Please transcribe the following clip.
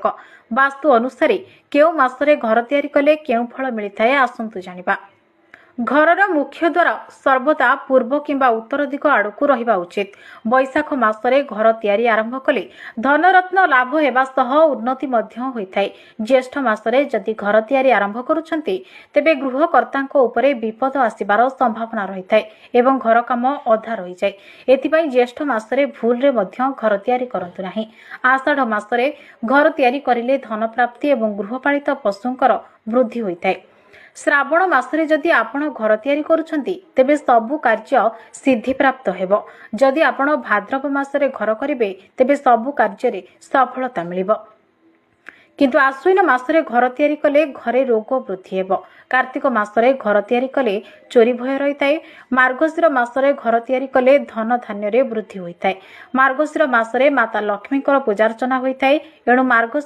आवश्यक। वास्तु अनुसार केउ मासरे घर तैयारी कले केउ फल मिलता है आसंतु जानिबा। घरर मुख्य द्वार सर्वदा पूर्व किंबा उत्तर दिग आड़कू रहिबा उचित। बैशाख मासरे घर तैयारी आरंभ कले धनरत्न लाभ हेबा सह उन्नति मध्य होइथाय। ज्येष्ठ मासरे जदि घर तैयारी आरंभ करूछंती तेबे गृहकर्तांको उपरे विपद आसिबार संभावना रहिथाय एवं घर काम अधा रहि जाय। एथिपाई ज्येष्ठ मासरे भूल रे मध्य घर तैयारी करंतु नाही। आषाढ़ मासरे घर तैयारी करिले धन प्राप्ति एवं गृहपालित पशुंकर वृद्धि होइथाय। श्रावण मासरे जदि आपण घर तैयारी करूछंती तेबे सबु कार्य सिद्धि प्राप्त हेबो। जदि आपण भाद्रव मासरे घर करिवे तेबे सबु कार्य रे सफलता मिलिबो। किंतु आश्विन मासरे घर तैयारी कले घरे रोग वृद्धि हेबो। कार्तिक मासरे घर तैयारी कले चोरी भय रहिताय। मार्गशीर मासरे घर तैयारी कले धन धान्य रे वृद्धि होइताय। मार्गशीर मासरे माता लक्ष्मीकर पूजार्चना होइताय। एणु मार्गशीर